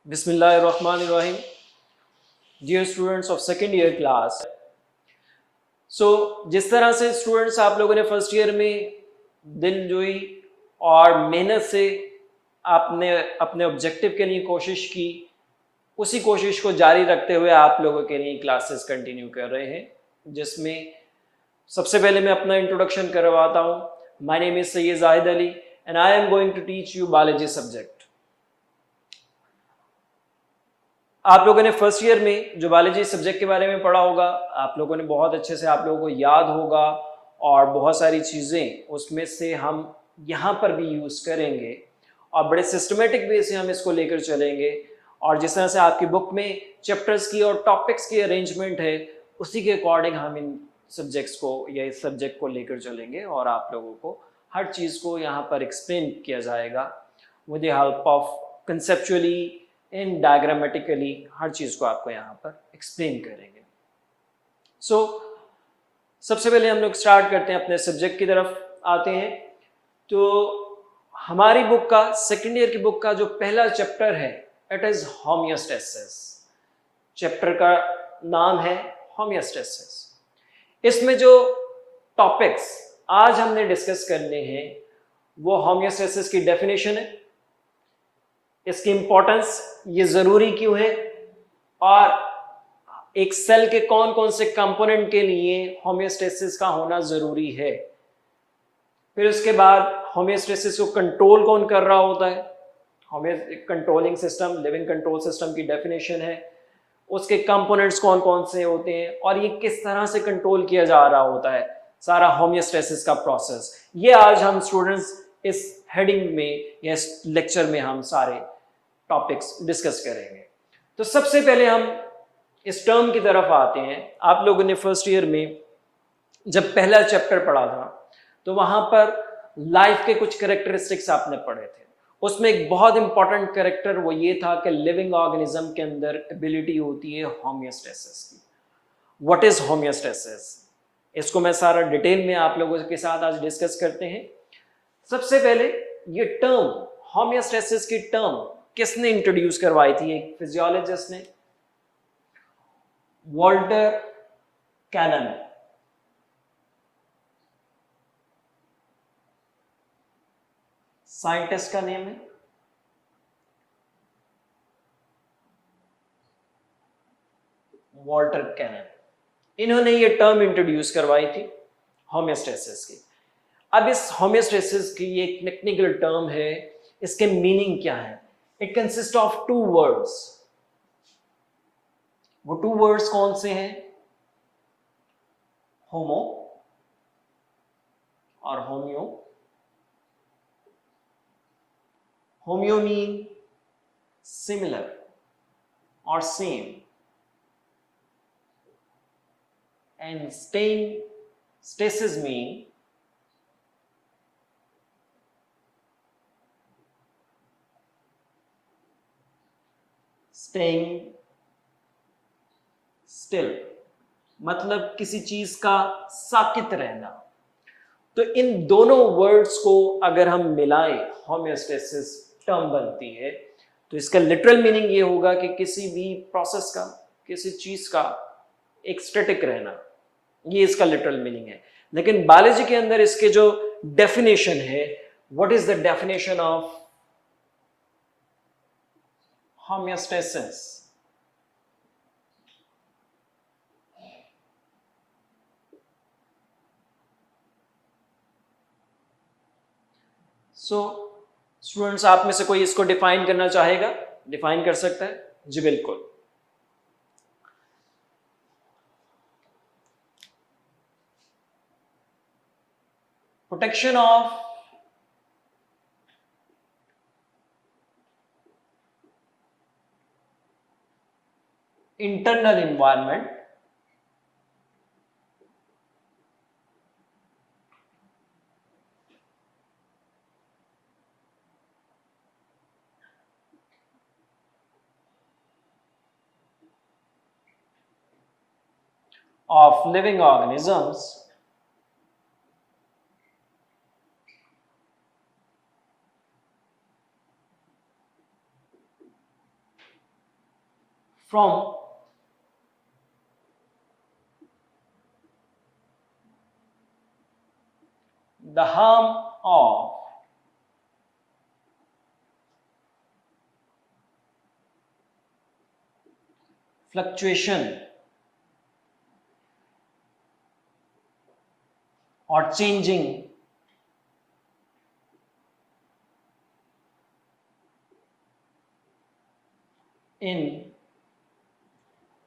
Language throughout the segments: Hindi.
Bismillahirrahmanirrahim. Dear students of second year class. जिस तरह से स्टूडेंट्स आप लोगों ने फर्स्ट ईयर में दिल जोई और मेहनत से आपने अपने ऑब्जेक्टिव के लिए कोशिश की, उसी कोशिश को जारी रखते हुए आप लोगों के लिए क्लासेस कंटिन्यू कर रहे हैं, जिसमें सबसे पहले मैं अपना इंट्रोडक्शन करवाता हूँ. My name is Syed Zahid Ali and I am going to teach you biology subject. आप लोगों ने फर्स्ट ईयर में जो बायोलॉजी सब्जेक्ट के बारे में पढ़ा होगा, आप लोगों ने बहुत अच्छे से आप लोगों को याद होगा और बहुत सारी चीज़ें उसमें से हम यहाँ पर भी यूज़ करेंगे और बड़े सिस्टमेटिक वे से हम इसको लेकर चलेंगे. और जिस तरह से आपकी बुक में चैप्टर्स की और टॉपिक्स की अरेंजमेंट है, उसी के अकॉर्डिंग हम इन सब्जेक्ट्स को या इस सब्जेक्ट को लेकर चलेंगे और आप लोगों को हर चीज़ को यहाँ पर एक्सप्लेन किया जाएगा with the help of conceptually in diagrammatically. हर चीज को आपको यहाँ पर एक्सप्लेन करेंगे. सबसे पहले हम लोग स्टार्ट करते हैं, अपने सब्जेक्ट की तरफ आते हैं. तो हमारी बुक का सेकेंड ईयर की बुक का जो पहला चैप्टर है, इट इज होमियोस्टेसिस. चैप्टर का नाम है होमियोस्टेसिस. इसमें जो टॉपिक्स आज हमने डिस्कस करने हैं वो होमियोस्टेसिस की डेफिनेशन है, इसकी इंपॉर्टेंस, ये जरूरी क्यों है, और एक सेल के कौन कौन से कंपोनेंट के लिए होमियोस्टेसिस का होना जरूरी है. फिर उसके बाद होमियोस्टेसिस को कंट्रोल कौन कर रहा होता है, controlling system, living control system की डेफिनेशन है, उसके कंपोनेंट्स कौन कौन से होते हैं और ये किस तरह से कंट्रोल किया जा रहा होता है, सारा होमियोस्टेसिस का प्रोसेस. ये आज हम स्टूडेंट्स इस हेडिंग में या इस लेक्चर में हम सारे टॉपिक्स डिस्कस करेंगे. तो सबसे पहले हम इस टर्म की तरफ आते हैं. आप लोगों ने फर्स्ट ईयर में जब पहला चैप्टर पढ़ा था तो वहां पर लाइफ के कुछ कैरेक्टरिस्टिक्स आपने पढ़े थे. उसमें एक बहुत इंपॉर्टेंट कैरेक्टर वो ये था कि लिविंग ऑर्गेनिज्म के अंदर एबिलिटी होती है होमियोस्टेसिस की. व्हाट इज होमियोस्टेसिस, इसको मैं सारा डिटेल में आप लोगों के साथ आज डिस्कस करते हैं. सबसे पहले ये टर्म होमियोस्टेसिस की टर्म किसने इंट्रोड्यूस करवाई थी? एक फिजियोलॉजिस्ट ने, वॉल्टर कैनन. साइंटिस्ट का नेम है वॉल्टर कैनन. इन्होंने ये टर्म इंट्रोड्यूस करवाई थी होमियोस्टेसिस की. अब इस होमियोस्टेसिस की ये एक टेक्निकल टर्म है, इसके मीनिंग क्या है? It consist of two words. वो टू वर्ड्स कौन से हैं? होमो और होमियो. होमियो मीन सिमिलर और same, and stasis mean staying still, मतलब किसी चीज का साकित रहना. तो इन दोनों वर्ड्स को अगर हम मिलाएं, होमियोस्टेसिस टर्म बनती है. तो इसका लिटरल मीनिंग ये होगा कि किसी भी प्रोसेस का, किसी चीज का एक स्टैटिक रहना, ये इसका लिटरल मीनिंग है. लेकिन बायोलॉजी के अंदर इसके जो डेफिनेशन है, what is the definition of homeostasis? Students, आप में से कोई इसको डिफाइन करना चाहेगा? डिफाइन कर सकता है? जी बिल्कुल. Protection of internal environment of living organisms from the harm of fluctuation or changing in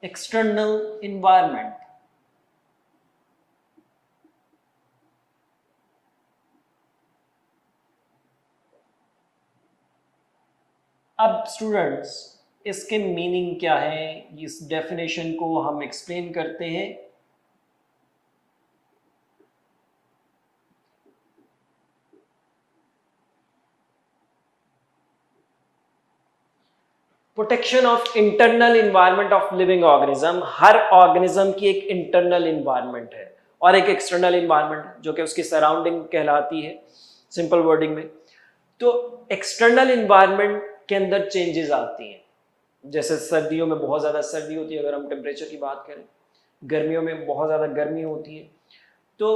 external environment. अब स्टूडेंट्स इसके मीनिंग क्या है, इस डेफिनेशन को हम एक्सप्लेन करते हैं। Protection of internal environment of living organism. Her organism की एक इंटरनल इन्वायरमेंट है और एक एक्सटर्नल इन्वायरमेंट जो कि उसकी सराउंडिंग कहलाती है सिंपल वर्डिंग में। तो एक्सटर्नल इन्वायरमेंट के अंदर चेंजेस आती हैं, जैसे सर्दियों में बहुत ज़्यादा सर्दी होती है अगर हम टेम्परेचर की बात करें, गर्मियों में बहुत ज़्यादा गर्मी होती है, तो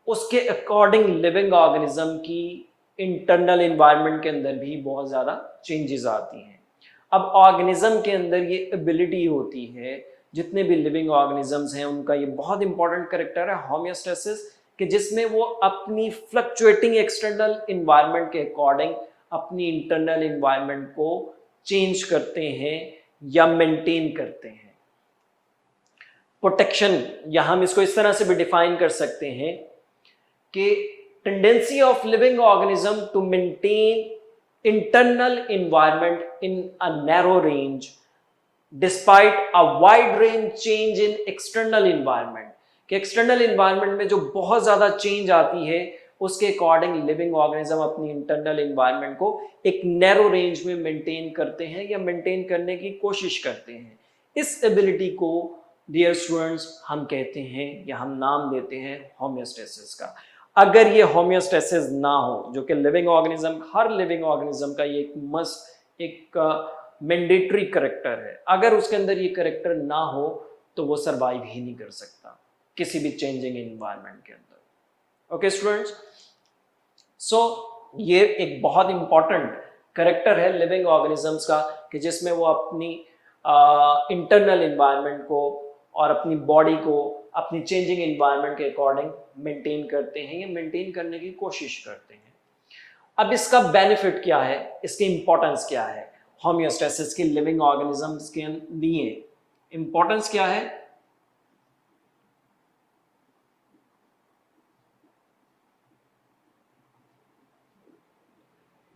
उसके अकॉर्डिंग लिविंग ऑर्गेनिज्म की इंटरनल इन्वायरमेंट के अंदर भी बहुत ज़्यादा चेंजेस आती हैं। अब ऑर्गेनिज्म के अंदर ये एबिलिटी होती है, जितने भी लिविंग ऑर्गेनिजम्स हैं उनका ये बहुत इंपॉर्टेंट कैरेक्टर है होमियोस्टेसिस, कि जिसमें वो अपनी फ्लक्चुएटिंग एक्सटर्नल इन्वायरमेंट के अकॉर्डिंग अपनी इंटरनल इन्वायरमेंट को चेंज करते हैं या मेंटेन करते हैं। प्रोटेक्शन, या हम इसको इस तरह से भी डिफाइन कर सकते हैं कि tendency of living organism to maintain internal environment in a narrow range despite a wide range change in external environment। कि external environment में जो बहुत ज़्यादा change आती है उसके अकॉर्डिंग लिविंग ऑर्गेनिज्म अपनी इंटरनल इन्वायरमेंट को एक नैरो रेंज में मेंटेन करते हैं या मेंटेन करने की कोशिश करते हैं। इस एबिलिटी को डियर स्टूडेंट्स हम कहते हैं या हम नाम देते हैं होमियोस्टेसिस का। अगर ये होमियोस्टेसिस ना हो, जो कि लिविंग ऑर्गेनिज्म, हर लिविंग ऑर्गेनिज्म का ये एक मस्ट एक मैंडेटरी करेक्टर है, अगर उसके अंदर ये करेक्टर ना हो तो वो सर्वाइव ही नहीं कर सकता किसी भी चेंजिंग एनवायरनमेंट के अंदर। ओके स्टूडेंट्स, सो ये एक बहुत इंपॉर्टेंट करेक्टर है लिविंग ऑर्गेनिजम्स का, कि जिसमें वो अपनी इंटरनल एनवायरनमेंट को और अपनी बॉडी को अपनी चेंजिंग एनवायरनमेंट के अकॉर्डिंग मेंटेन करते हैं या मेंटेन करने की कोशिश करते हैं। अब इसका बेनिफिट क्या है, इसकी इंपॉर्टेंस क्या है होमियोस्टेसिस की लिविंग ऑर्गेनिजम्स के लिए? इंपॉर्टेंस क्या है?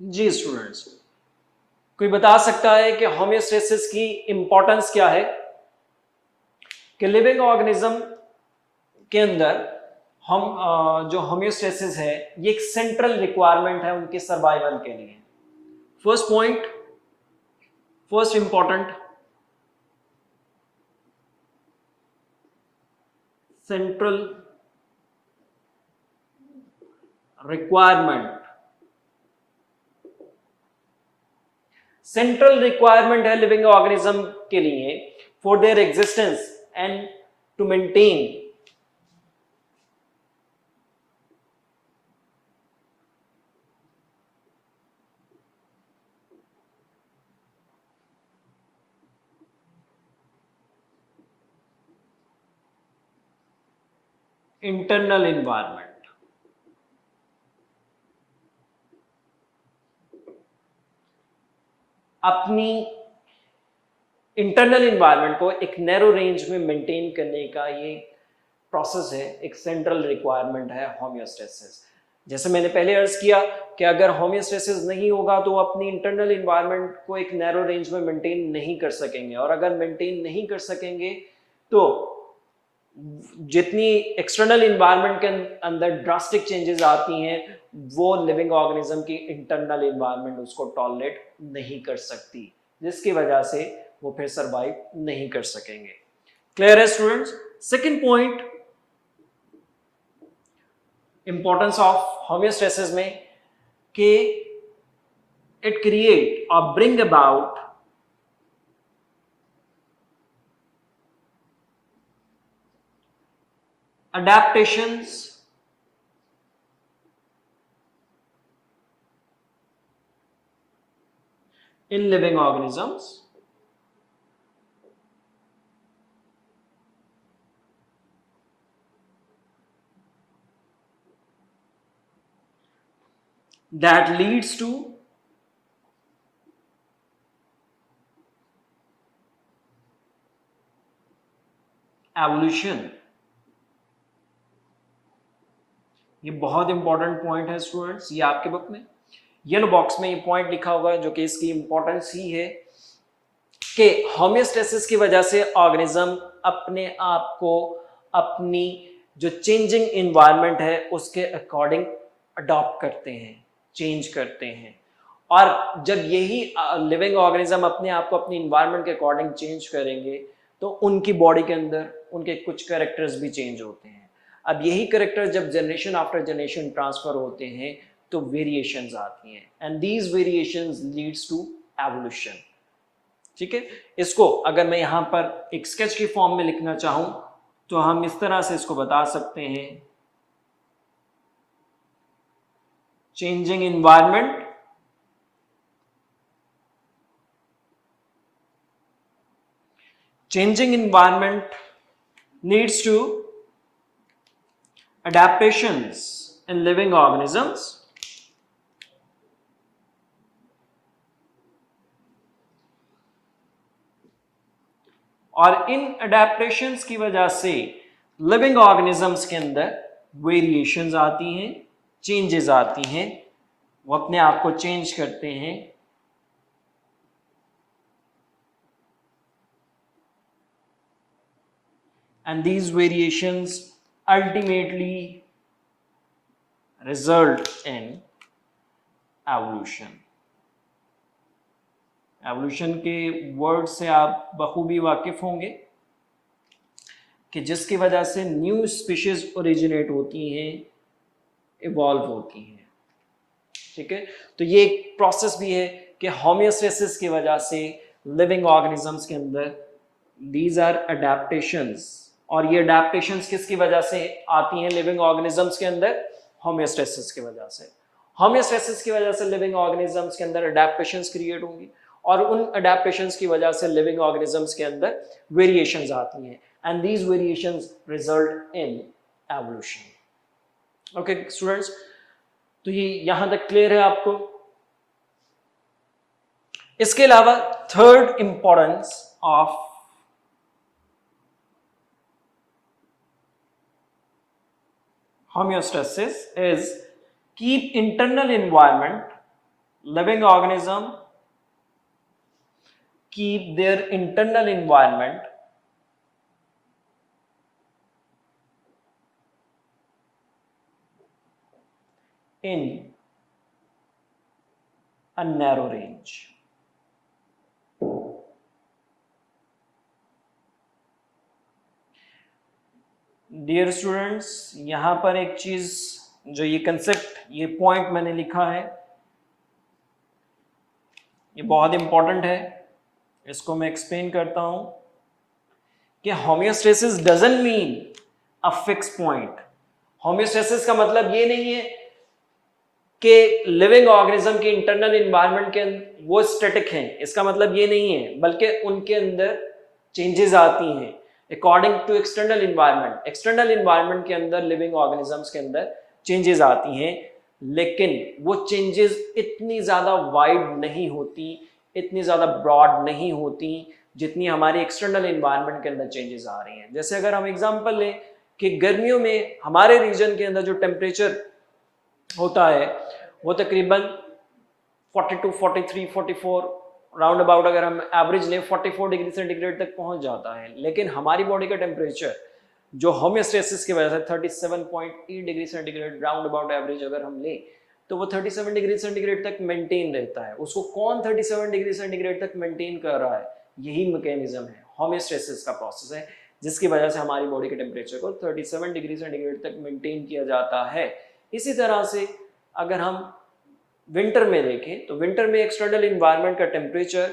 जी स्टूडेंट्स, कोई बता सकता है कि होमियोस्टेसिस की इंपॉर्टेंस क्या है? कि लिविंग ऑर्गेनिज्म के अंदर हम जो होमियोस्टेसिस है ये एक सेंट्रल रिक्वायरमेंट है उनके सर्वाइवल के लिए। First point, first important, central requirement, central requirement है लिविंग ऑर्गेनिज्म के लिए for their existence and to maintain internal environment. अपनी इंटरनल एनवायरनमेंट को एक नैरो रेंज में मेंटेन करने का ये प्रोसेस है, एक सेंट्रल रिक्वायरमेंट है होमियोस्टेसिस। जैसे मैंने पहले अर्ज किया कि अगर होमियोस्टेसिस नहीं होगा तो अपनी इंटरनल एनवायरनमेंट को एक नैरो रेंज में मेंटेन नहीं कर सकेंगे, और अगर मेंटेन नहीं कर सकेंगे तो जितनी एक्सटर्नल एनवायरनमेंट के अंदर ड्रास्टिक चेंजेस आती हैं वो लिविंग ऑर्गेनिज्म की इंटरनल एनवायरनमेंट उसको टॉलरेट नहीं कर सकती, जिसकी वजह से वो फिर सरवाइव नहीं कर सकेंगे। क्लियर है students? Second point, importance of homeostasis में, कि इट क्रिएट और bring about adaptations in living organisms that leads to evolution। ये बहुत इंपॉर्टेंट पॉइंट है स्टूडेंट्स, ये आपके बुक में येलो बॉक्स में ये पॉइंट लिखा होगा, जो कि इसकी इंपॉर्टेंस ही है कि होमियोस्टेसिस की वजह से ऑर्गेनिज्म अपने आप को अपनी जो चेंजिंग इन्वायरमेंट है उसके अकॉर्डिंग अडॉप्ट करते हैं, चेंज करते हैं। और जब यही लिविंग ऑर्गेनिज्म अपने आप को अपनी इन्वायरमेंट के अकॉर्डिंग चेंज करेंगे तो उनकी बॉडी के अंदर उनके कुछ कैरेक्टर्स भी चेंज होते हैं। अब यही कैरेक्टर्स जब जनरेशन आफ्टर जनरेशन ट्रांसफर होते हैं तो वेरिएशंस आती हैं, and these variations leads to evolution. ठीक है, इसको अगर मैं यहां पर एक स्केच की फॉर्म में लिखना चाहूं तो हम इस तरह से इसको बता सकते हैं, changing environment needs to adaptations in living organisms और इन अडेप्टेशंस की वजह से लिविंग ऑर्गेनिजम्स के अंदर वेरिएशंस आती हैं, चेंजेस आती हैं, वो अपने आप को चेंज करते हैं। And these variations ultimately result in evolution. Evolution के वर्ड से आप बखूबी वाकिफ होंगे कि जिसकी वजह से न्यू स्पीशीज ओरिजिनेट होती हैं, इवॉल्व होती हैं। ठीक है, तो ये एक प्रोसेस भी है कि होमियोस्टेसिस की वजह से लिविंग ऑर्गेनिजम्स के अंदर दीज आर अडेप्टेशंस, और ये अडेप्टेशंस किसकी वजह से आती हैं लिविंग ऑर्गेनिजम्स के अंदर? होमियोस्टेसिस की वजह से। होमियोस्टेसिस की वजह से लिविंग ऑर्गेनिजम्स के अंदर अडेप्टेशंस क्रिएट होंगी और उन अडेप्टेशंस की वजह से लिविंग ऑर्गेनिजम्स के अंदर वेरिएशंस आती हैं, and these variations result in evolution. Okay students, तो ये यहां तक क्लियर है आपको? इसके अलावा third importance of homeostasis is keep internal environment, living organism keep their internal environment in a narrow range। Dear students, यहां पर एक चीज जो ये कंसेप्ट, ये पॉइंट मैंने लिखा है, ये बहुत इंपॉर्टेंट है, इसको मैं एक्सप्लेन करता हूं कि homeostasis doesn't mean a fix point. Homeostasis का मतलब ये नहीं है कि लिविंग ऑर्गेनिज्म के इंटरनल एनवायरनमेंट के वो स्टैटिक हैं, इसका मतलब ये नहीं है, बल्कि उनके अंदर चेंजेस आती हैं according to external environment. External environment के अंदर लिविंग ऑर्गेनिजम्स के अंदर चेंजेस आती हैं, लेकिन वो चेंजेस इतनी ज्यादा वाइड नहीं होती, इतनी ज्यादा ब्रॉड नहीं होती जितनी हमारी एक्सटर्नल इन्वायरमेंट के अंदर चेंजेस आ रही हैं। जैसे अगर हम एग्जांपल लें कि गर्मियों में हमारे रीजन के अंदर जो टेम्परेचर होता है वो तकरीबन 42, 43, 44 राउंड अबाउट, अगर हम एवरेज लें 44 डिग्री सेंटीग्रेड तक पहुंच जाता है, लेकिन हमारी बॉडी का टेम्परेचर जो होमियोस्टेसिस की वजह से 37.8 degree centigrade round about average अगर हम लें तो वो 37 डिग्री सेंटीग्रेड तक मेंटेन रहता है। उसको कौन 37 डिग्री सेंटीग्रेड तक मेंटेन कर रहा है? यही मैकेनिज्म है, होमियोस्टेसिस का प्रोसेस है, जिसकी वजह से हमारी बॉडी के टेम्परेचर को 37 डिग्री सेंटीग्रेड तक मेंटेन किया जाता है। इसी तरह से अगर हम विंटर में देखें तो विंटर में एक्सटर्नल इन्वायरमेंट का टेम्परेचर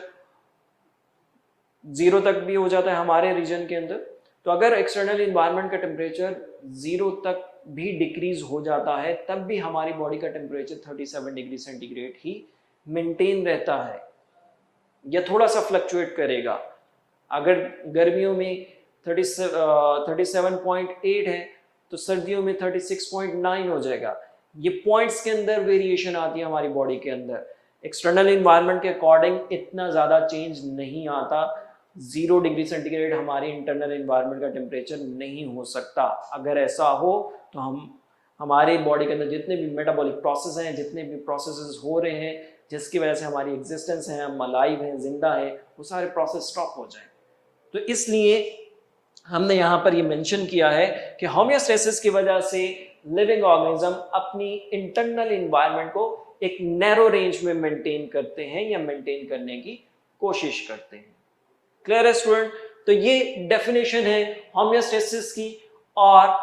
0 तक भी हो जाता है हमारे रीजन के अंदर, तो अगर एक्सटर्नल इन्वायरमेंट का टेम्परेचर 0 तक भी डिक्रीज हो जाता है तब भी हमारी बॉडी का टेम्परेचर 37 डिग्री सेंटीग्रेड ही मेंटेन रहता है या थोड़ा सा फ्लक्चुएट करेगा। अगर गर्मियों में 37.8 है तो सर्दियों में 36.9 हो जाएगा। ये पॉइंट्स के अंदर वेरिएशन आती है हमारी बॉडी के अंदर। एक्सटर्नल इन्वायरमेंट के अकॉर्डिंग इतना ज़्यादा चेंज नहीं आता। 0 डिग्री सेंटीग्रेड हमारे इंटरनल इन्वायरमेंट का टेम्परेचर नहीं हो सकता। अगर ऐसा हो तो हमारे बॉडी के अंदर जितने भी मेटाबॉलिक प्रोसेस हैं, जितने भी प्रोसेसेस हो रहे हैं जिसकी वजह से हमारी एग्जिस्टेंस है, हम अलाइव हैं, जिंदा है, वो सारे प्रोसेस स्टॉप हो जाए। तो इसलिए हमने यहाँ पर ये मेंशन किया है कि होमियोस्टेसिस की वजह से लिविंग ऑर्गेनिज्म अपनी इंटरनल इन्वायरमेंट को एक नैरो रेंज में मेंटेन करते हैं या मेंटेन करने की कोशिश करते हैं। क्लियर है स्टूडेंट? तो ये डेफिनेशन है होमियोस्टेसिस की और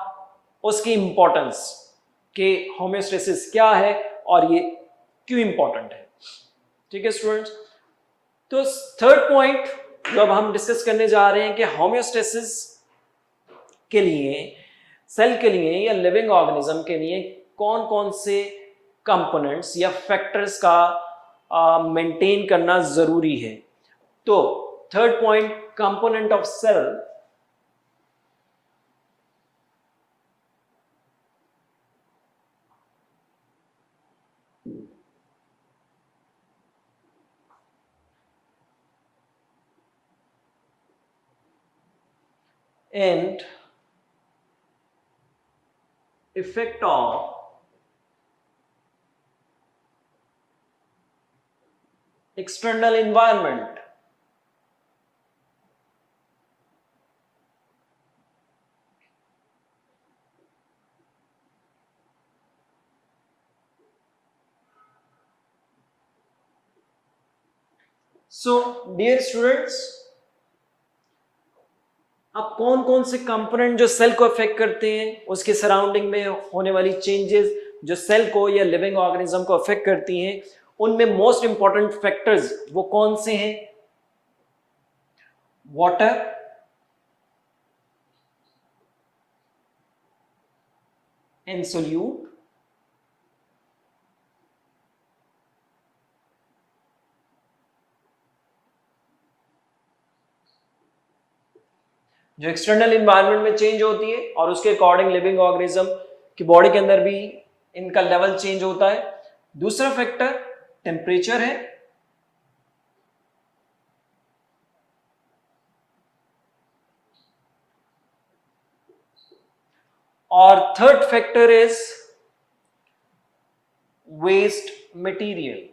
उसकी इंपॉर्टेंस कि होमियोस्टेसिस क्या है और ये क्यों इंपॉर्टेंट है। ठीक है स्टूडेंट्स? तो थर्ड पॉइंट जो अब हम डिस्कस करने जा रहे हैं कि होमियोस्टेसिस के लिए, सेल के लिए या लिविंग ऑर्गेनिज्म के लिए कौन कौन से कंपोनेंट्स या फैक्टर्स का मेंटेन करना जरूरी है। तो third point, component of cell and effect of external environment. So dear students, अब कौन कौन से कंपोनेंट जो सेल को अफेक्ट करते हैं, उसके सराउंडिंग में होने वाली चेंजेस जो सेल को या लिविंग ऑर्गेनिज्म को अफेक्ट करती हैं, उनमें मोस्ट इंपॉर्टेंट फैक्टर्स वो कौन से हैं? वाटर, एंड सोल्यूट, जो एक्सटर्नल इन्वायरमेंट में चेंज होती है और उसके अकॉर्डिंग लिविंग ऑर्गेनिज्म की बॉडी के अंदर भी इनका लेवल चेंज होता है। दूसरा फैक्टर टेम्परेचर है, और third factor is waste material.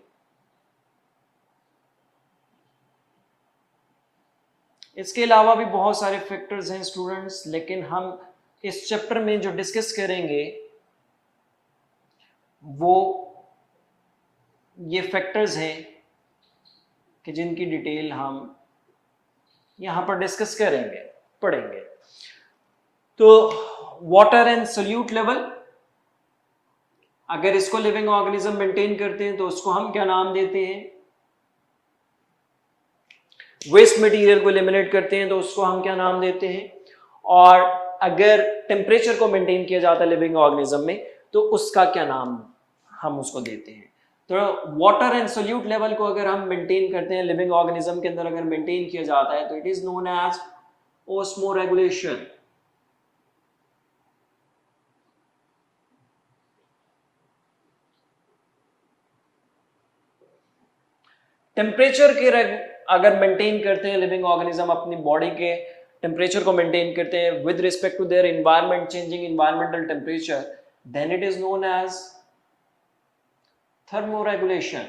इसके अलावा भी बहुत सारे फैक्टर्स हैं स्टूडेंट्स, लेकिन हम इस चैप्टर में जो डिस्कस करेंगे वो ये फैक्टर्स हैं कि जिनकी डिटेल हम यहां पर डिस्कस करेंगे, पढ़ेंगे। तो वाटर एंड सोल्यूट लेवल, अगर इसको लिविंग ऑर्गेनिज्म मेंटेन करते हैं तो उसको हम क्या नाम देते हैं? वेस्ट मटेरियल को एलिमिनेट करते हैं तो उसको हम क्या नाम देते हैं? और अगर टेम्परेचर को मेंटेन किया जाता है लिविंग ऑर्गेनिज्म में तो उसका क्या नाम हम उसको देते हैं? तो वाटर एंड सोल्यूट लेवल को अगर हम मेंटेन करते हैं लिविंग ऑर्गेनिज्म के अंदर, अगर मेंटेन किया जाता है तो it is known as osmoregulation. Temperature के अगर मेंटेन करते हैं लिविंग ऑर्गेनिज्म, अपनी बॉडी के टेम्परेचर को मेंटेन करते हैं with respect to their environment, changing environmental temperature, then it is known as thermoregulation.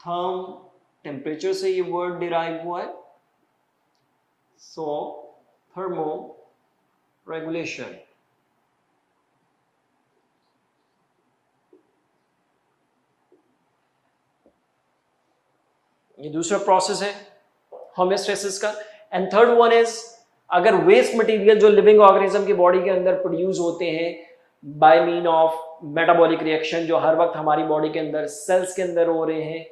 Therm temperature से ये वर्ड डिराइव हुआ है, सो थर्मोरेगुलेशन। ये दूसरा प्रोसेस है होमियोस्टेसिस का। एंड थर्ड वन इज, अगर वेस्ट मटेरियल जो लिविंग ऑर्गेनिज्म की बॉडी के अंदर प्रोड्यूस होते हैं by mean of metabolic reaction, जो हर वक्त हमारी बॉडी के अंदर सेल्स के अंदर हो रहे हैं,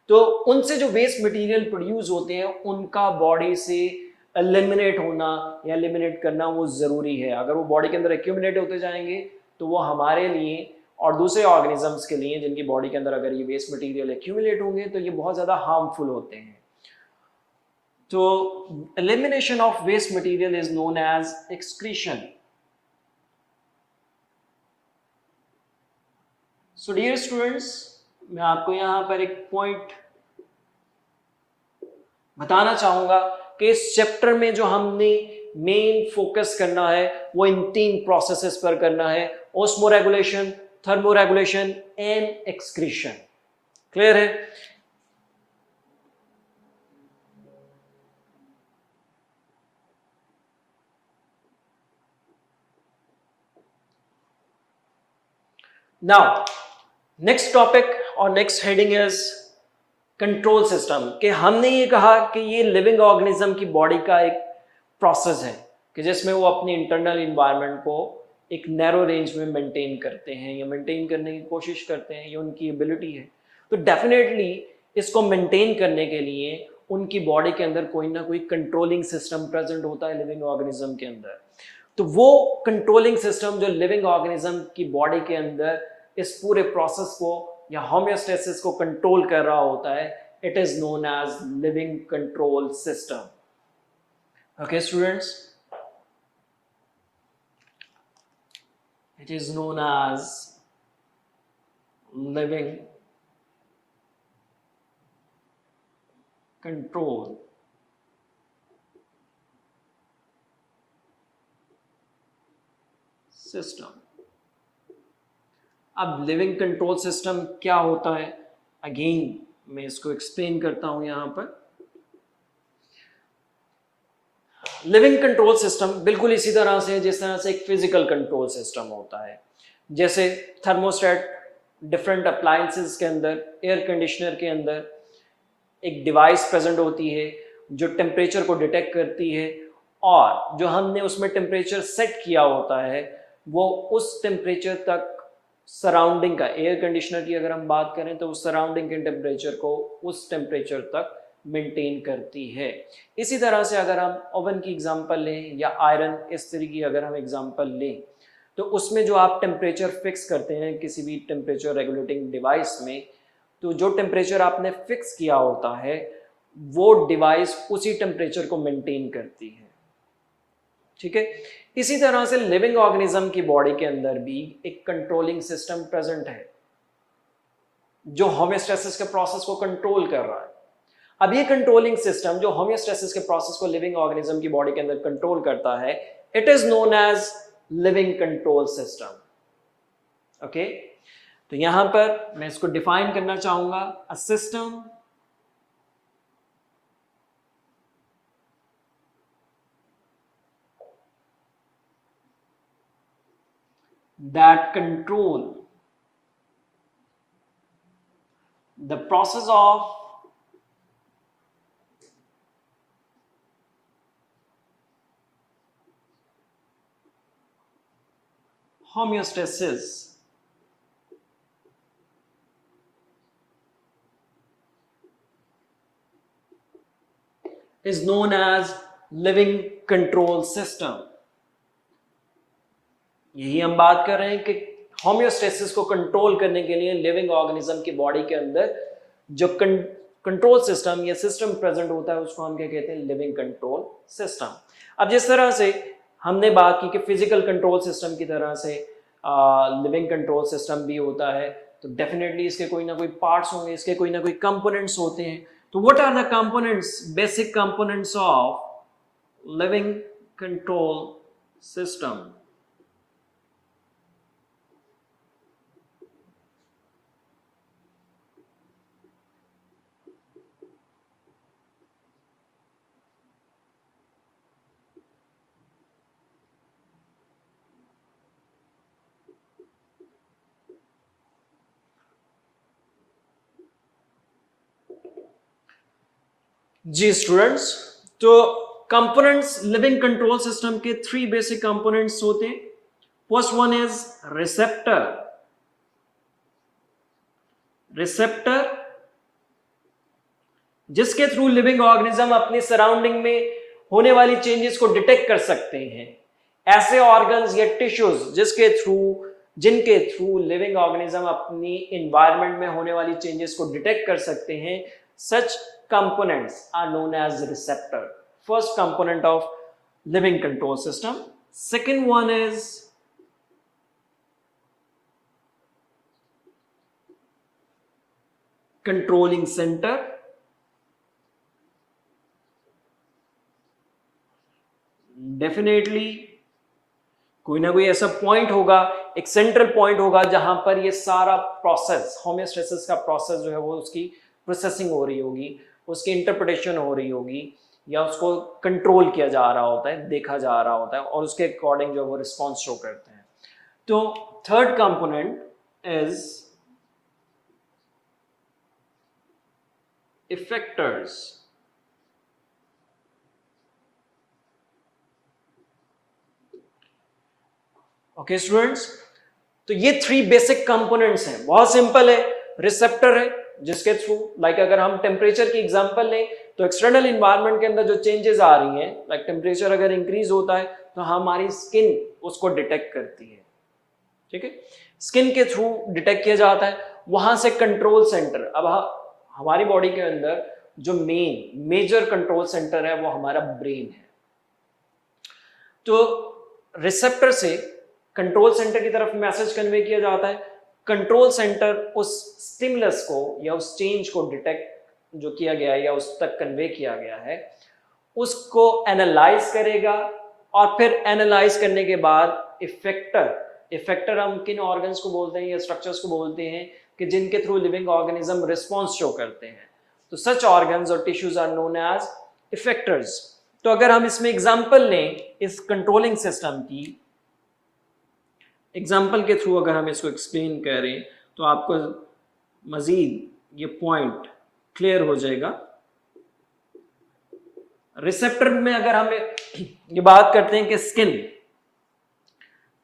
तो उनसे जो वेस्ट मटेरियल प्रोड्यूस होते हैं उनका बॉडी से एलिमिनेट होना या एलिमिनेट करना वो ज़रूरी है। अगर वो बॉडी के अंदर एक्यूमुलेट होते जाएंगे तो वो हमारे लिए और दूसरे ऑर्गेनिजम्स के लिए जिनकी बॉडी के अंदर अगर ये वेस्ट मटेरियल एक्यूमुलेट होंगे तो ये बहुत ज़्यादा हार्मफुल होते हैं। तो elimination of waste material is known as excretion. So dear students, मैं आपको यहाँ पर एक पॉइंट बताना चाहूंगा कि इस चैप्टर में जो हमने मेन फोकस करना है वो इन 3 प्रोसेसेस पर करना है, osmoregulation, thermoregulation and excretion. Clear है? नाउ नेक्स्ट टॉपिक और next heading is control system. कि हमने ये कहा कि ये लिविंग ऑर्गेनिज्म की बॉडी का एक प्रोसेस है कि जिसमें वो अपनी इंटरनल इन्वायरमेंट को एक नैरो रेंज में मेंटेन करते हैं या मेंटेन करने की कोशिश करते हैं, ये उनकी एबिलिटी है। तो डेफिनेटली इसको मेंटेन करने के लिए उनकी बॉडी के अंदर कोई ना कोई कंट्रोलिंग सिस्टम प्रेजेंट होता है लिविंग ऑर्गेनिज्म के अंदर। तो वो कंट्रोलिंग सिस्टम जो लिविंग ऑर्गेनिज्म की बॉडी के अंदर इस पूरे प्रोसेस को या होम्योस्टेसिस को कंट्रोल कर रहा होता है, it is known as living control system. Okay students, it is known as living control system. अब लिविंग कंट्रोल सिस्टम क्या होता है, अगेन मैं इसको एक्सप्लेन करता हूं यहां पर। लिविंग कंट्रोल सिस्टम बिल्कुल इसी तरह से जिस तरह से एक फिजिकल कंट्रोल सिस्टम होता है। जैसे थर्मोस्टेट डिफरेंट अप्लायंसेस के अंदर, एयर कंडीशनर के अंदर एक डिवाइस प्रेजेंट होती है जो टेम्परेचर को डिटेक्ट करती है और जो हमने उसमें टेम्परेचर सेट किया होता है वो उस टेम्परेचर तक सराउंडिंग का, एयर कंडीशनर की अगर हम बात करें तो उस सराउंडिंग के टेम्परेचर को उस टेम्परेचर तक मेंटेन करती है। इसी तरह से अगर हम ओवन की एग्जांपल लें या आयरन, इस तरह की अगर हम एग्जांपल लें तो उसमें जो आप टेम्परेचर फिक्स करते हैं किसी भी टेम्परेचर रेगुलेटिंग डिवाइस में, तो जो टेम्परेचर आपने फिक्स किया होता है वो डिवाइस उसी टेम्परेचर को मेंटेन करती है। ठीक है, इसी तरह से लिविंग ऑर्गेनिज्म की बॉडी के अंदर भी एक कंट्रोलिंग सिस्टम प्रेजेंट है जो होम्योस्टेसिस के प्रोसेस को कंट्रोल कर रहा है। अब ये कंट्रोलिंग सिस्टम जो होम्योस्टेसिस के प्रोसेस को लिविंग ऑर्गेनिज्म की बॉडी के अंदर कंट्रोल करता है, it is known as living control system. Okay, तो यहां पर मैं इसको डिफाइन करना चाहूंगा, a system that control the process of homeostasis is known as living control system। यही हम बात कर रहे हैं कि होम्योस्टेसिस को कंट्रोल करने के लिए लिविंग ऑर्गेनिज्म की बॉडी के अंदर जो कंट्रोल सिस्टम या सिस्टम प्रेजेंट होता है उसको हम क्या कहते हैं, लिविंग कंट्रोल सिस्टम। अब जिस तरह से हमने बात की कि फिजिकल कंट्रोल सिस्टम की तरह से लिविंग कंट्रोल सिस्टम भी होता है, तो डेफिनेटली इसके कोई ना कोई पार्ट्स होंगे, इसके कोई ना कोई कंपोनेंट्स होते हैं। तो what are the components, basic components of living control system? जी स्टूडेंट्स, तो कंपोनेंट्स लिविंग कंट्रोल सिस्टम के 3 बेसिक कंपोनेंट्स होते हैं। First one is receptor. Receptor जिसके थ्रू लिविंग ऑर्गेनिज्म अपनी सराउंडिंग में होने वाली चेंजेस को डिटेक्ट कर सकते हैं। ऐसे ऑर्गन्स या टिश्यूज जिनके थ्रू लिविंग ऑर्गेनिज्म अपनी एनवायरनमेंट में होने वाली चेंजेस को डिटेक्ट कर सकते हैं, such components are known as receptor. First component of living control system. Second one is controlling center. Definitely कोई ना कोई ऐसा पॉइंट होगा, एक सेंट्रल पॉइंट होगा जहां पर ये सारा प्रोसेस, होमियोस्टेसिस का प्रोसेस जो है वो उसकी प्रोसेसिंग हो रही होगी, उसकी इंटरप्रिटेशन हो रही होगी, या उसको कंट्रोल किया जा रहा होता है, देखा जा रहा होता है, और उसके अकॉर्डिंग जो वो रिस्पॉन्स शो करते हैं। तो third component is effectors. Okay students, तो ये थ्री बेसिक कंपोनेंट्स हैं, बहुत सिंपल है। रिसेप्टर है जिसके थ्रू, लाइक अगर हम टेम्परेचर की एग्जांपल लें तो एक्सटर्नल इन्वायरमेंट के अंदर जो चेंजेस आ रही हैं, लाइक टेम्परेचर अगर इंक्रीज होता है तो हमारी स्किन उसको डिटेक्ट करती है, ठीक है, स्किन के थ्रू डिटेक्ट किया जाता है। वहां से कंट्रोल सेंटर, अब हमारी बॉडी के अंदर जो मेजर कंट्रोल सेंटर है वो हमारा ब्रेन है। तो रिसेप्टर से कंट्रोल सेंटर की तरफ मैसेज कन्वे किया जाता है। कंट्रोल सेंटर उस स्टिमुलस को या उस चेंज को डिटेक्ट जो किया गया है या उस तक कन्वे किया गया है उसको एनालाइज करेगा, और फिर एनालाइज करने के बाद इफेक्टर हम किन ऑर्गन्स को बोलते हैं या स्ट्रक्चर्स को बोलते हैं कि जिनके through living organism response show करते हैं। तो सच ऑर्गन्स और tissues are known as effectors. तो अगर हम इसमें एग्जांपल लें इस कंट्रोलिंग सिस्टम की, एग्जाम्पल के थ्रू अगर हम इसको एक्सप्लेन करें तो आपको मजीद ये पॉइंट क्लियर हो जाएगा। रिसेप्टर में अगर हम ये बात करते हैं कि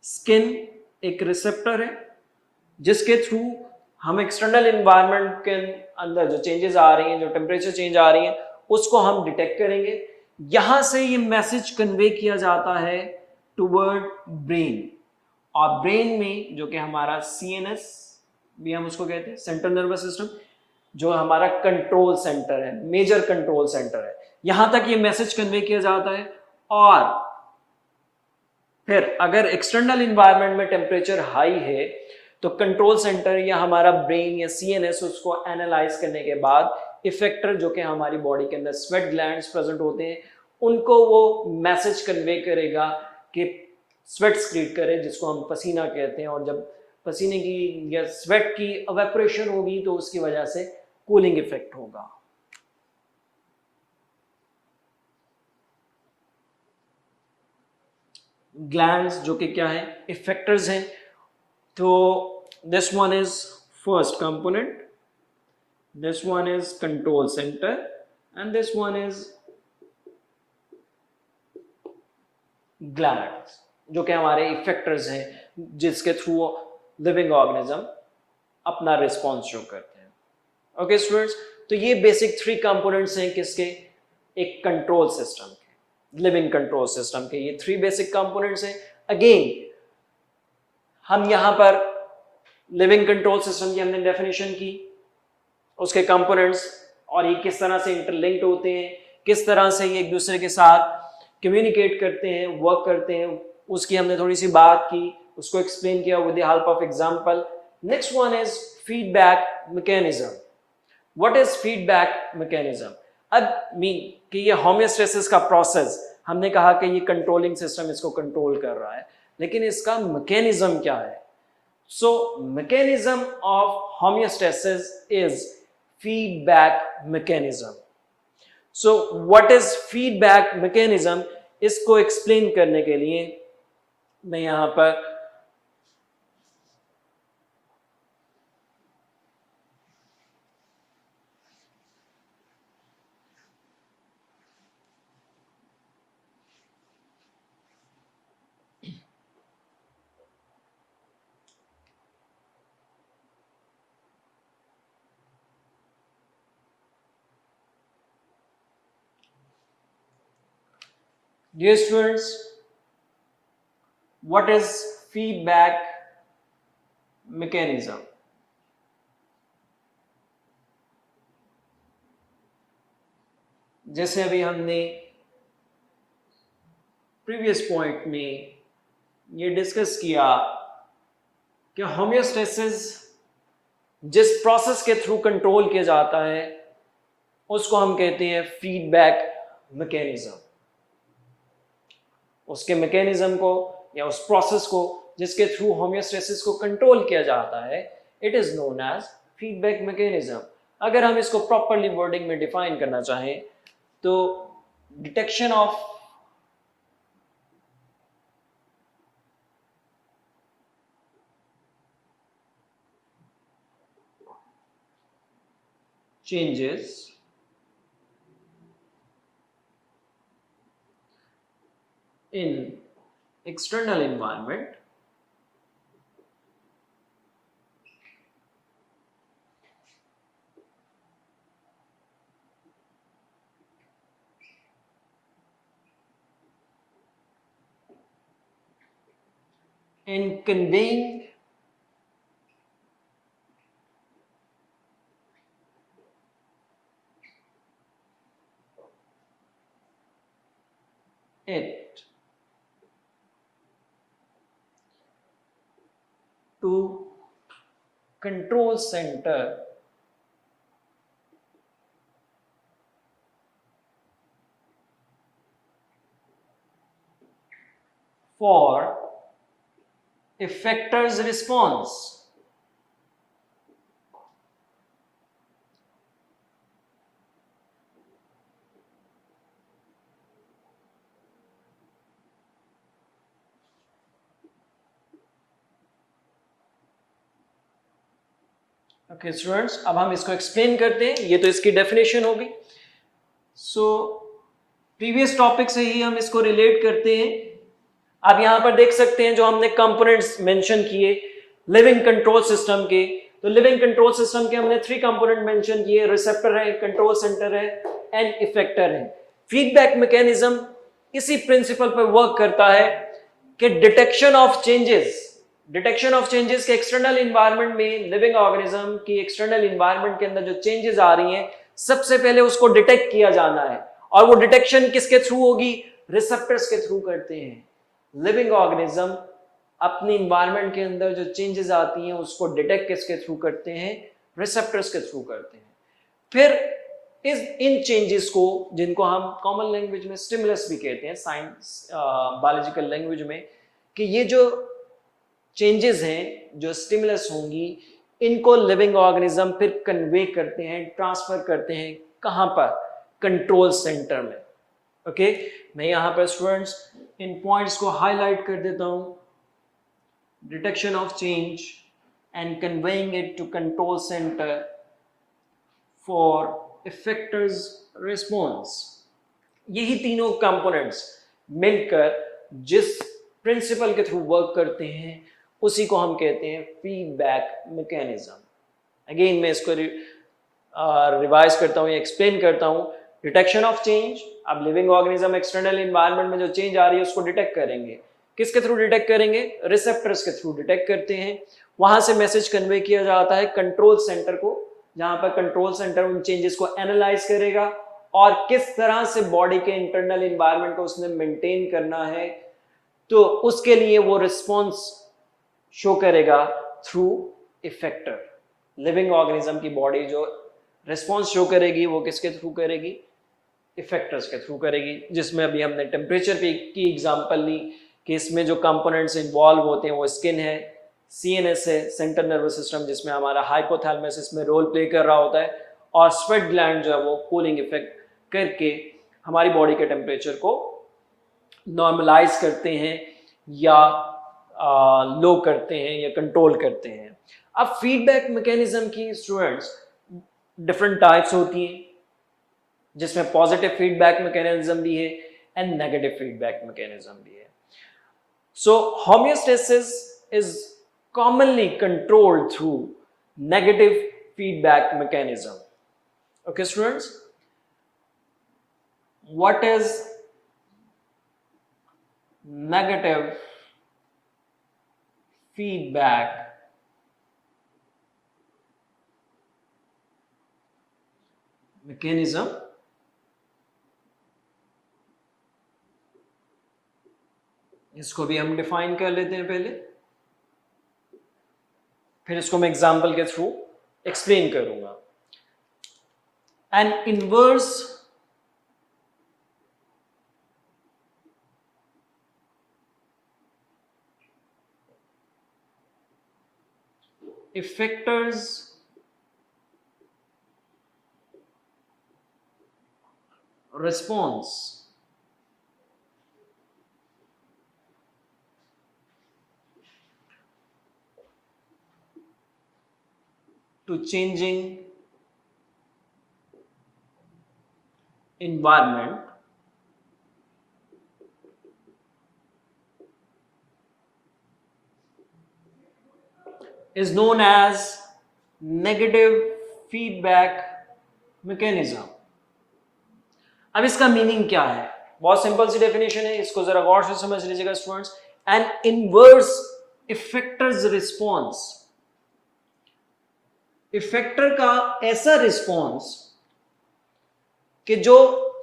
स्किन एक रिसेप्टर है जिसके थ्रू हम एक्सटर्नल एनवायरनमेंट के अंदर जो चेंजेस आ रही हैं, जो टेम्परेचर चेंज आ रही हैं, उसको हम डिटेक्ट करेंगे। यहां से ये मैसेज कन्वे किया जाता है टुवर्ड ब्रेन, और ब्रेन में जो कि हमारा CNS भी हम उसको कहते हैं, सेंट्रल नर्वस सिस्टम, जो हमारा कंट्रोल सेंटर है, मेजर कंट्रोल सेंटर है, यहां तक ये मैसेज कन्वे किया जाता है। और फिर अगर एक्सटर्नल इन्वायरमेंट में टेम्परेचर हाई है तो कंट्रोल सेंटर या हमारा ब्रेन या CNS उसको एनालाइज करने के बाद इफेक्टर जो कि हमारी बॉडी के अंदर स्वेट ग्लैंड्स प्रेजेंट होते हैं उनको वो मैसेज कन्वे करेगा कि स्वेट स्क्रीट करे, जिसको हम पसीना कहते हैं, और जब पसीने की या स्वेट की एवेपोरेशन होगी तो उसकी वजह से कूलिंग इफेक्ट होगा। ग्लैंड्स जो कि क्या है, इफेक्टर्स हैं। तो this one is first component, this one is control centre, and this one is glands जो कि हमारे इफेक्टर्स हैं जिसके थ्रू लिविंग ऑर्गेनिज्म अपना रिस्पॉन्स शो करते हैं। ओके स्टूडेंट्स, तो ये बेसिक थ्री कंपोनेंट्स हैं किसके, एक कंट्रोल सिस्टम के, लिविंग कंट्रोल सिस्टम के। ये थ्री बेसिक कंपोनेंट्स हैं। अगेन हम यहां पर लिविंग कंट्रोल सिस्टम की हमने डेफिनेशन की, उसके कंपोनेंट्स और ये किस तरह से इंटरलिंक्ड होते हैं, किस तरह से ये एक दूसरे के साथ कम्युनिकेट करते हैं, वर्क करते हैं, उसकी हमने थोड़ी सी बात की, उसको एक्सप्लेन किया with the help of example. Next one is feedback mechanism. What is feedback mechanism? अब मीन कि ये होमियोस्टेसिस का प्रोसेस, हमने कहा कि ये कंट्रोलिंग सिस्टम इसको कंट्रोल कर रहा है, लेकिन इसका मैकेनिज्म क्या है? So mechanism of homeostasis is feedback mechanism. So what is feedback mechanism? इसको एक्सप्लेन करने के लिए मैं यहां पर Dear students, what is feedback mechanism? जैसे अभी हमने प्रीवियस पॉइंट में ये डिस्कस किया कि होमियोस्टेसिस जिस प्रोसेस के थ्रू कंट्रोल किया जाता है उसको हम कहते हैं फीडबैक मैकेनिज्म। उसके मैकेनिज्म को या उस प्रोसेस को जिसके थ्रू होमियोस्टेसिस को कंट्रोल किया जाता है, it is known as feedback mechanism. अगर हम इसको प्रॉपरली वर्डिंग में डिफाइन करना चाहें तो detection of changes in external environment and conveying it to control center for effector's response. Okay students, अब हम इसको एक्सप्लेन करते हैं। ये तो इसकी डेफिनेशन होगी। सो प्रीवियस टॉपिक से ही हम इसको रिलेट करते हैं। आप यहां पर देख सकते हैं जो हमने कंपोनेंट्स मेंशन किए लिविंग कंट्रोल सिस्टम के। तो लिविंग कंट्रोल सिस्टम के हमने 3 कंपोनेंट मेंशन किए, रिसेप्टर है, कंट्रोल सेंटर है एंड इफेक्टर है। फीडबैक मैकेनिज्म इसी प्रिंसिपल पर वर्क करता है कि डिटेक्शन ऑफ चेंजेस के एक्सटर्नल इन्वायरमेंट में, लिविंग ऑर्गेनिज्म की एक्सटर्नल इन्वायरमेंट के अंदर जो चेंजेस आ रही हैं सबसे पहले उसको डिटेक्ट किया जाना है। और वो डिटेक्शन किसके थ्रू होगी? रिसेप्टर्स के थ्रू करते हैं। लिविंग ऑर्गेनिज्म अपने इन्वायरमेंट के अंदर जो चेंजेस आती हैं उसको डिटेक्ट किसके थ्रू करते हैं? रिसेप्टर्स के थ्रू करते हैं। फिर इन चेंजेस को, जिनको हम कॉमन लैंग्वेज में स्टिमुलस भी कहते हैं, साइंस बायोलॉजिकल लैंग्वेज में, कि ये जो चेंजेस हैं, जो स्टिमुलस होंगी, इनको लिविंग ऑर्गेनिज्म फिर कन्वे करते हैं, ट्रांसफर करते हैं। कहां पर? कंट्रोल सेंटर में। ओके, मैं यहां पर स्टूडेंट्स इन पॉइंट्स को हाईलाइट कर देता हूं। Detection of change and conveying it to control center for effectors response. यही तीनों कंपोनेंट्स मिलकर जिस प्रिंसिपल के थ्रू वर्क करते हैं उसी को हम कहते हैं फीडबैक मैकेनिज्म। अगेन मैं इसको रिवाइज करता हूं या एक्सप्लेन करता हूं। डिटेक्शन ऑफ चेंज, अब लिविंग ऑर्गेनिज्म एक्सटर्नल इन्वायरमेंट में जो चेंज आ रही है उसको डिटेक्ट करेंगे। किसके थ्रू डिटेक्ट करेंगे? रिसेप्टर्स के थ्रू डिटेक्ट करते हैं। वहां से मैसेज कन्वे किया जाता है कंट्रोल सेंटर को, जहां पर कंट्रोल सेंटर उन चेंजेस को एनालाइज करेगा और किस तरह से बॉडी के इंटरनल इन्वायरमेंट को उसने मेंटेन करना है, तो उसके लिए वो रिस्पॉन्स शो करेगा थ्रू इफेक्टर। लिविंग ऑर्गेनिज्म की बॉडी जो रिस्पॉन्स शो करेगी वो किसके थ्रू करेगी? इफेक्टर्स के थ्रू करेगी। जिसमें अभी हमने टेम्परेचर की एग्जांपल ली कि इसमें जो कंपोनेंट्स इन्वॉल्व होते हैं वो स्किन है, सीएनएस है, सेंट्रल नर्वस सिस्टम जिसमें हमारा हाइपोथैलेमस इसमें रोल प्ले कर रहा होता है, और स्वेट ग्लैंड जो है वो कूलिंग इफेक्ट करके हमारी बॉडी के टेम्परेचर को नॉर्मलाइज करते हैं या लो करते हैं या कंट्रोल करते हैं। अब फीडबैक मैकेनिज्म की स्टूडेंट्स डिफरेंट टाइप्स होती हैं, जिसमें पॉजिटिव फीडबैक मैकेनिज्म भी है एंड नेगेटिव फीडबैक मैकेनिज्म भी है। So homeostasis is commonly controlled through negative feedback mechanism. Okay students, what is negative feedback mechanism इसको भी हम डिफाइन कर लेते हैं पहले, फिर इसको मैं एग्जांपल के थ्रू एक्सप्लेन करूंगा। N inverse effectors response to changing environment is known as negative feedback mechanism। अब इसका मीनिंग क्या है? बहुत सिंपल सी डेफिनेशन है, इसको जरा गौर से समझ लीजिएगा students. An inverse effectors response, effector का ऐसा रिस्पॉन्स कि जो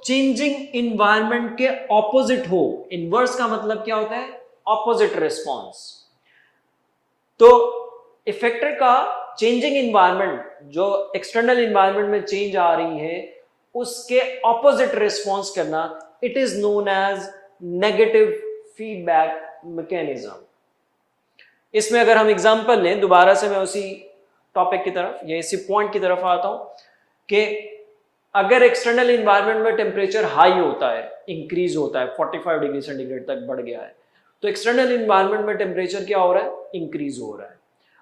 चेंजिंग इन्वायरमेंट के ऑपोजिट हो। इनवर्स का मतलब क्या होता है? Opposite response. तो इफेक्टर का चेंजिंग इन्वायरमेंट, जो एक्सटर्नल इन्वायरमेंट में चेंज आ रही है, उसके ऑपोजिट रिस्पॉन्स करना, it is known as negative feedback mechanism. इसमें अगर हम एग्जांपल लें, दोबारा से मैं उसी टॉपिक की तरफ या इसी पॉइंट की तरफ आता हूं कि अगर एक्सटर्नल इन्वायरमेंट में टेम्परेचर हाई होता है, इंक्रीज होता है, 45 डिग्री सेंटीग्रेड तक बढ़ गया है, तो एक्सटर्नल इन्वायरमेंट में टेम्परेचर क्या हो रहा है? इंक्रीज हो रहा है।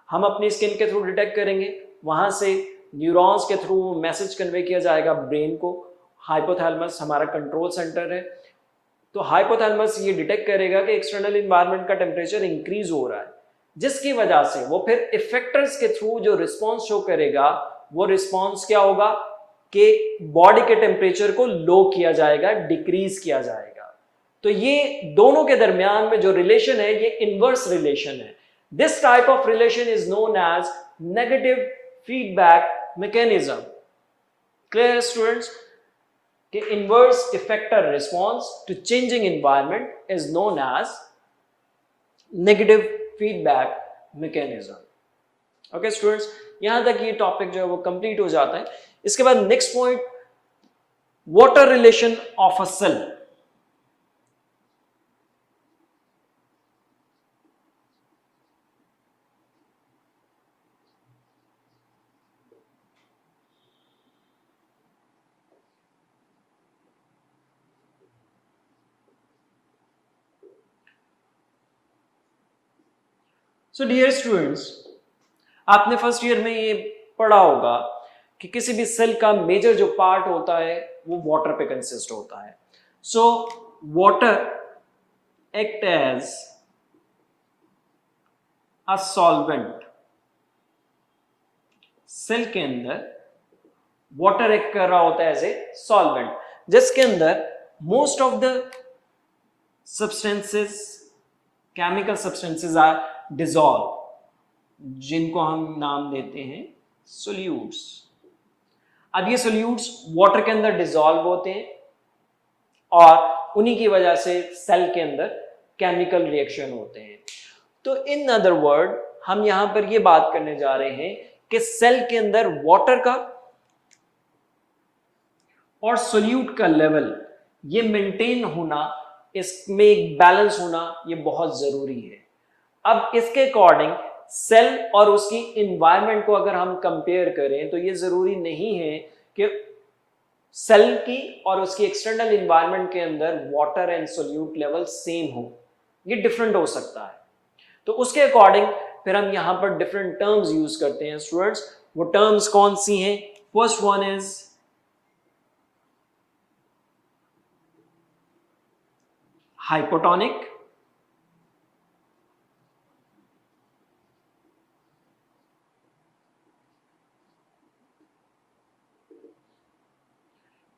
हम अपनी स्किन के थ्रू डिटेक्ट करेंगे, वहां से न्यूरॉन्स के थ्रू मैसेज कन्वे किया जाएगा ब्रेन को। हाइपोथैलेमस हमारा कंट्रोल सेंटर है, तो हाइपोथैलेमस ये डिटेक्ट करेगा कि एक्सटर्नल इन्वायरमेंट का टेम्परेचर इंक्रीज हो रहा है, जिसकी वजह से वो फिर इफेक्टर्स के थ्रू जो रिस्पॉन्स शो करेगा, वो रिस्पॉन्स क्या होगा कि बॉडी के टेम्परेचर को लो किया जाएगा, डिक्रीज किया जाएगा। तो ये दोनों के दरमियान में जो रिलेशन है, ये इनवर्स रिलेशन है। This type of relation is known as negative feedback mechanism. Clear students? कि inverse effector response to changing environment is known as negative feedback mechanism. Okay students, यहां तक ये टॉपिक जो है वो कंप्लीट हो जाता है। इसके बाद next point, water relation of a cell. So dear students, आपने फर्स्ट ईयर में ये पढ़ा होगा कि किसी भी सेल का मेजर जो पार्ट होता है वो वाटर पे कंसिस्ट होता है। So water act as a solvent. Cell के अंदर वाटर एक्ट कर रहा होता है एज ए सॉल्वेंट, जिसके अंदर most of the substances, chemical substances are dissolve, जिनको हम नाम देते हैं सोल्यूट्स। अब ये सोल्यूट्स वाटर के अंदर डिसॉल्व होते हैं और उन्हीं की वजह से सेल के अंदर केमिकल रिएक्शन होते हैं। तो इन अदर वर्ड, हम यहां पर ये बात करने जा रहे हैं कि सेल के अंदर वाटर का और सोल्यूट का लेवल ये मेंटेन होना, इसमें एक बैलेंस होना, ये बहुत जरूरी है। अब इसके अकॉर्डिंग सेल और उसकी इन्वायरमेंट को अगर हम कंपेयर करें, तो ये जरूरी नहीं है कि सेल की और उसकी एक्सटर्नल इन्वायरमेंट के अंदर water and solute level same हो, ये डिफरेंट हो सकता है। तो उसके अकॉर्डिंग फिर हम यहां पर डिफरेंट टर्म्स यूज करते हैं स्टूडेंट्स। वो टर्म्स कौन सी हैं? First one is hypotonic,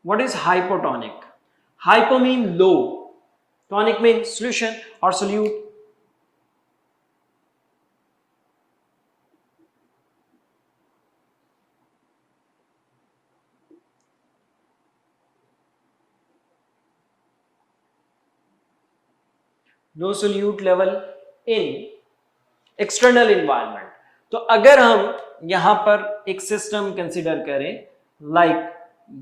what is hypotonic? Hypo mean low tonic mean solution और solute. No solute level in external environment. तो अगर हम यहां पर एक सिस्टम कंसीडर करें, लाइक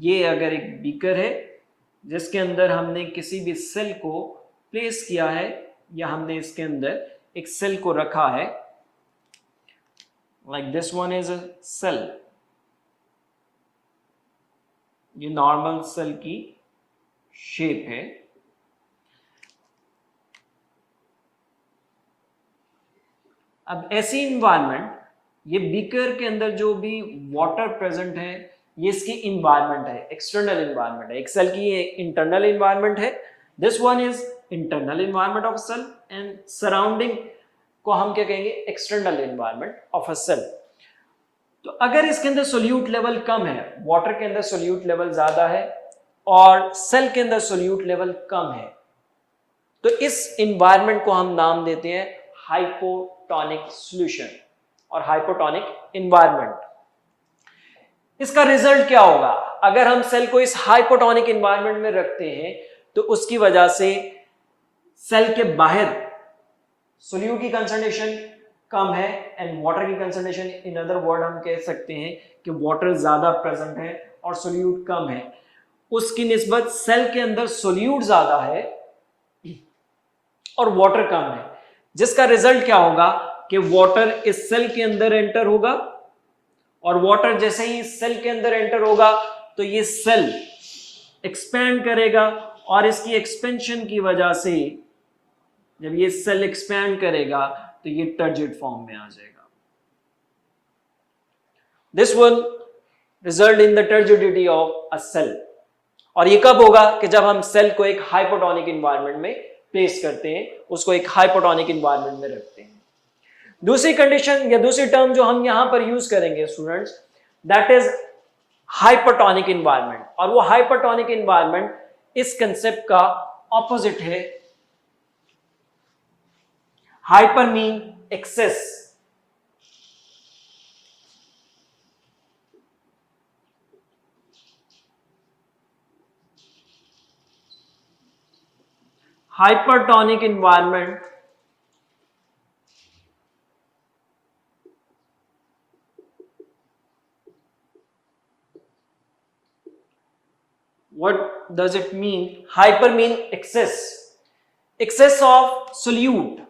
ये अगर एक बीकर है जिसके अंदर हमने किसी भी सेल को प्लेस किया है, या हमने इसके अंदर एक सेल को रखा है, like this one is a cell, ये नॉर्मल सेल की शेप है। अब ऐसी इन्वायरमेंट, ये बीकर के अंदर जो भी वाटर प्रेजेंट है ये इसकी इन्वायरमेंट है, एक्सटर्नल इन्वायरमेंट है। एक सेल की ये इंटरनल इन्वायरमेंट है, this one is internal environment of cell, and surrounding को हम क्या कहेंगे, external environment of a cell. तो अगर इसके अंदर सोल्यूट लेवल कम है, वाटर के अंदर सोल्यूट लेवल ज्यादा है और सेल के अंदर सोल्यूट लेवल कम है, तो इस इन्वायरमेंट को हम नाम देते हैं हाइपोटोनिक सॉल्यूशन और हाइपोटोनिक इन्वायरमेंट। इसका रिजल्ट क्या होगा, अगर हम सेल को इस हाइपोटोनिक इन्वायरमेंट में रखते हैं तो उसकी वजह से सेल के बाहर सोल्यूट की कंसंट्रेशन कम है एंड वाटर की कंसंट्रेशन, इन अदर वर्ड हम कह सकते हैं कि वाटर ज्यादा प्रेजेंट है और सोल्यूट कम है। उसकी निस्बत सेल के अंदर सोल्यूट ज्यादा है और वाटर कम है, जिसका रिजल्ट क्या होगा कि वाटर इस सेल के अंदर एंटर होगा, और वाटर जैसे ही इस सेल के अंदर एंटर होगा तो ये सेल एक्सपैंड करेगा, और इसकी एक्सपेंशन की वजह से जब ये सेल एक्सपैंड करेगा तो ये टर्जिड फॉर्म में आ जाएगा। This will result in the turgidity of a cell. और ये कब होगा कि जब हम सेल को एक हाइपोटोनिक इन्वायरमेंट में प्लेस करते हैं, उसको एक हाइपोटोनिक इन्वायरमेंट में रखते हैं। दूसरी कंडीशन या दूसरी टर्म जो हम यहां पर यूज करेंगे students, that is hypertonic environment. और वो हाइपरटोनिक इन्वायरमेंट इस कंसेप्ट का ऑपोजिट है। Hyper mean excess, hypertonic environment what does it mean? Hyper mean excess, excess of solute,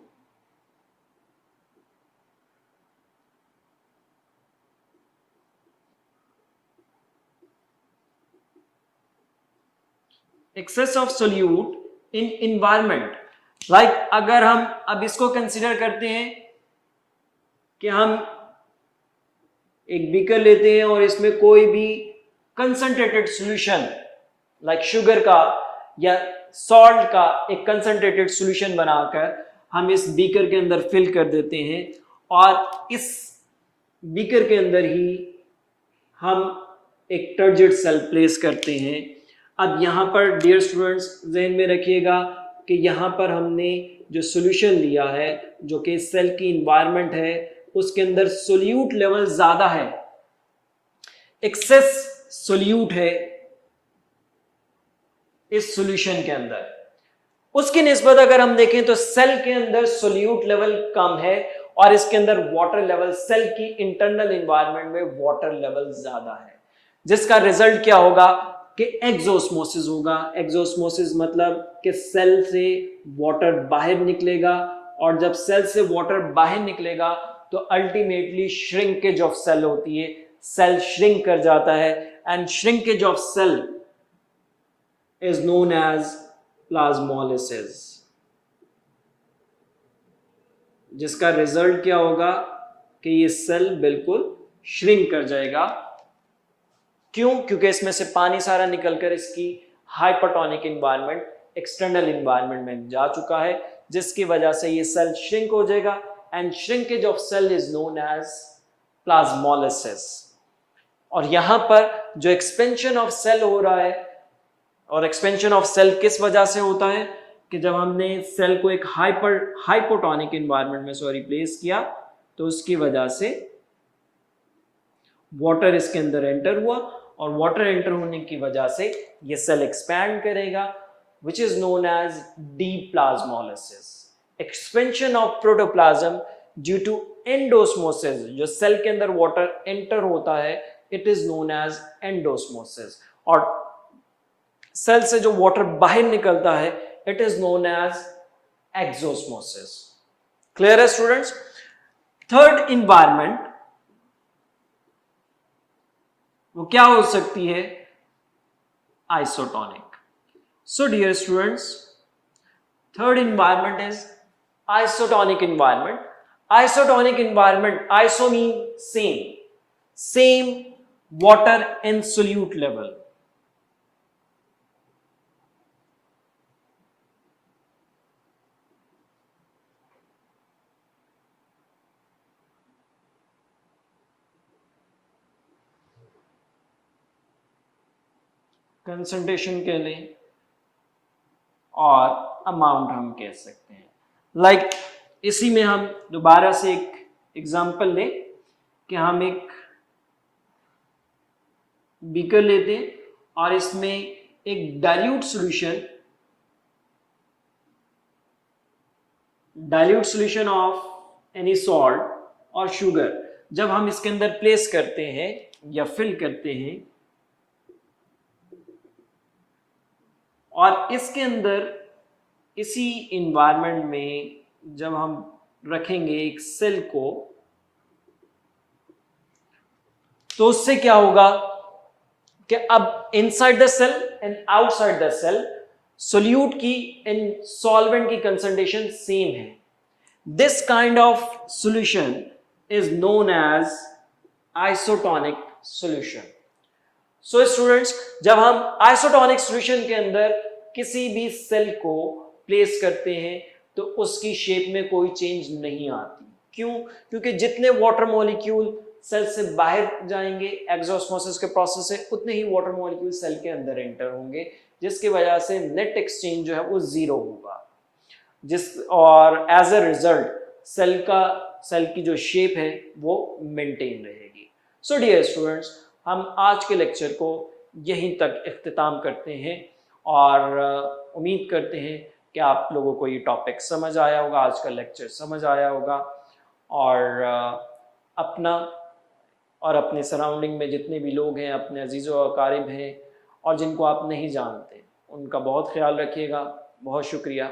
excess of solute in environment. Like अगर हम अब इसको कंसिडर करते हैं कि हम एक बीकर लेते हैं और इसमें कोई भी कंसंट्रेटेड सॉल्यूशन लाइक शुगर का या सॉल्ट का एक कंसंट्रेटेड सॉल्यूशन बनाकर हम इस बीकर के अंदर फिल कर देते हैं, और इस बीकर के अंदर ही हम एक टर्जिड सेल प्लेस करते हैं। अब यहाँ पर डियर स्टूडेंट्स ध्यान में रखिएगा कि यहाँ पर हमने जो सॉल्यूशन लिया है जो कि सेल की इन्वायरमेंट है उसके अंदर सोल्यूट लेवल ज्यादा है, एक्सेस सोल्यूट है इस सॉल्यूशन के अंदर। उसकी निस्बत अगर हम देखें तो सेल के अंदर सोल्यूट लेवल कम है और इसके अंदर वाटर लेवल, सेल की इंटरनल इन्वायरमेंट में वाटर लेवल ज्यादा है, जिसका रिजल्ट क्या होगा कि एक्सोस्मोसिस होगा। एक्सोस्मोसिस मतलब कि सेल से वाटर बाहर निकलेगा, और जब सेल से वाटर बाहर निकलेगा तो अल्टीमेटली श्रिंकेज ऑफ सेल होती है, सेल श्रिंक कर जाता है, and shrinkage of cell is known as plasmolysis, जिसका रिजल्ट क्या होगा कि ये सेल बिल्कुल श्रिंक कर जाएगा। क्यों? क्योंकि इसमें से पानी सारा निकलकर इसकी हाइपरटोनिक इन्वायरमेंट, एक्सटर्नल इन्वायरमेंट में जा चुका है, जिसकी वजह से ये सेल श्रिंक हो जाएगा, and shrinkage of cell is known as plasmolysis. और यहां पर जो एक्सपेंशन ऑफ सेल हो रहा है, और एक्सपेंशन ऑफ सेल किस वजह से होता है कि जब हमने सेल को एक हाइपोटोनिक इन्वायरमेंट में प्लेस किया तो उसकी वजह से वाटर इसके अंदर एंटर हुआ, और वाटर एंटर होने की वजह से ये सेल एक्सपैंड करेगा, which is known as deplasmolysis. Expansion of protoplasm due to endosmosis. जो सेल के अंदर वाटर एंटर होता है, it is known as endosmosis. और सेल से जो वाटर बाहर निकलता है, it is known as exosmosis. Clear है students? Third environment वो क्या हो सकती है? Isotonic. So dear students, third environment is isotonic environment. Isotonic environment, iso means same water in solute level. Concentration के लिए और अमाउंट हम कह सकते हैं। लाइक इसी में हम दोबारा से एक एग्जांपल लें कि हम एक बीकर लेते हैं और इसमें एक dilute solution of any salt और शुगर जब हम इसके अंदर प्लेस करते हैं या फिल करते हैं, और इसके अंदर इसी इन्वायरमेंट में जब हम रखेंगे एक सेल को, तो उससे क्या होगा कि अब inside the cell and outside the cell solute की एंड सॉल्वेंट की कंसंट्रेशन सेम है। This kind of solution is known as isotonic solution. So students, जब हम आइसोटोनिक सॉल्यूशन के अंदर किसी भी सेल को प्लेस करते हैं तो उसकी शेप में कोई चेंज नहीं आती। क्यों? क्योंकि जितने वाटर मॉलिक्यूल सेल से बाहर जाएंगे एक्सोस्मोसिस के प्रोसेस से, उतने ही वाटर मॉलिक्यूल सेल के अंदर एंटर होंगे, जिसकी वजह से नेट एक्सचेंज जो है वो जीरो होगा, और एज अ रिजल्ट सेल की जो शेप है वो मेंटेन रहेगी। सो डियर स्टूडेंट्स, हम आज के लेक्चर को यहीं तक इख्तिताम करते हैं और उम्मीद करते हैं कि आप लोगों को ये टॉपिक समझ आया होगा, आज का लेक्चर समझ आया होगा, और अपना और अपने सराउंडिंग में जितने भी लोग हैं, अपने अजीज़ों और अकारिब हैं और जिनको आप नहीं जानते, उनका बहुत ख्याल रखिएगा। बहुत शुक्रिया।